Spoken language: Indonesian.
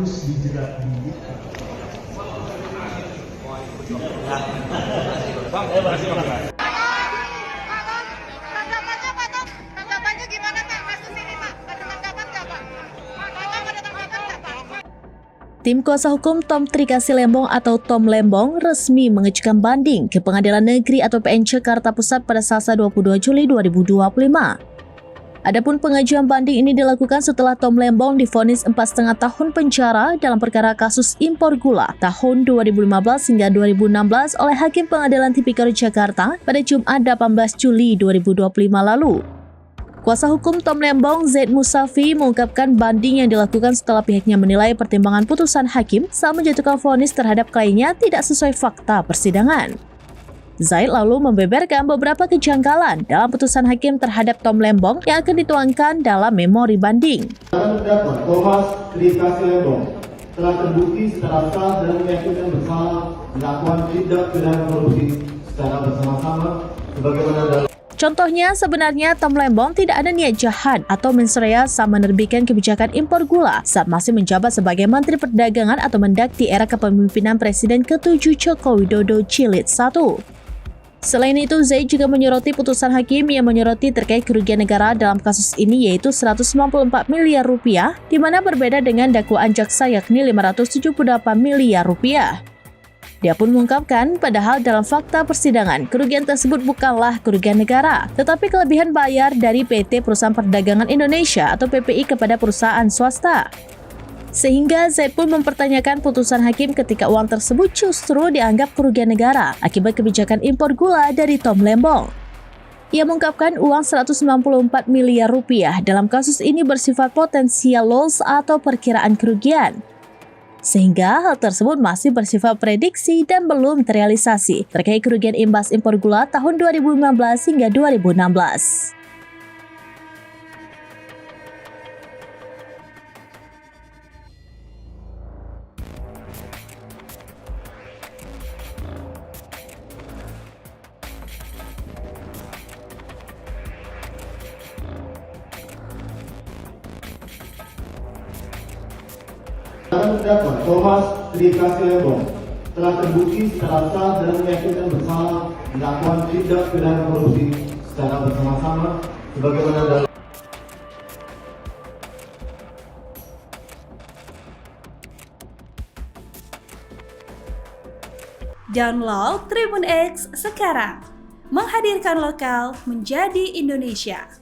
harus dijerat di Tanggapannya gimana Pak kasus ini Pak? Ada tanggapan nggak Pak? Ada tanggapan nggak Pak? Tim kuasa hukum Tom Trikasi Lembong atau Tom Lembong resmi mengajukan banding ke Pengadilan Negeri atau PN Jakarta Pusat pada Selasa 22 Juli 2025. Adapun pengajuan banding ini dilakukan setelah Tom Lembong divonis 4,5 tahun penjara dalam perkara kasus impor gula tahun 2015 hingga 2016 oleh Hakim Pengadilan Tipikor Jakarta pada Jumat 18 Juli 2025 lalu. Kuasa hukum Tom Lembong, Zaid Musafi, mengungkapkan banding yang dilakukan setelah pihaknya menilai pertimbangan putusan hakim saat menjatuhkan vonis terhadap kliennya tidak sesuai fakta persidangan. Zaid lalu membeberkan beberapa kejanggalan dalam putusan hakim terhadap Tom Lembong yang akan dituangkan dalam memori banding. Terdakwa Thomas Trikasi Lembong telah terbukti secara sah dan meyakinkan bersalah melakukan tindak pidana korupsi secara bersama-sama sebagaimana dalam. Contohnya, sebenarnya Tom Lembong tidak ada niat jahat atau mensrea saat menerbitkan kebijakan impor gula saat masih menjabat sebagai Menteri Perdagangan atau Mendak di era kepemimpinan Presiden ke-7 Joko Widodo Jilid 1. Selain itu, Zaid juga menyoroti putusan hakim yang menyoroti terkait kerugian negara dalam kasus ini yaitu 194 miliar rupiah, di mana berbeda dengan dakwaan jaksa yakni 578 miliar rupiah. Dia pun mengungkapkan, padahal dalam fakta persidangan, kerugian tersebut bukanlah kerugian negara, tetapi kelebihan bayar dari PT Perusahaan Perdagangan Indonesia atau PPI kepada perusahaan swasta. Sehingga Zaid pun mempertanyakan putusan hakim ketika uang tersebut justru dianggap kerugian negara akibat kebijakan impor gula dari Tom Lembong. Ia mengungkapkan uang 194 miliar rupiah dalam kasus ini bersifat potensial loss atau perkiraan kerugian. Sehingga hal tersebut masih bersifat prediksi dan belum terrealisasi terkait kerugian imbas impor gula tahun 2015 hingga 2016. Terdakwa Thomas Trikasi Lembong telah terbukti secara sah dan meyakinkan bersalah melakukan tindak pidana korupsi secara bersama-sama sebagaimana dalam. Download Tribun X sekarang, menghadirkan lokal menjadi Indonesia.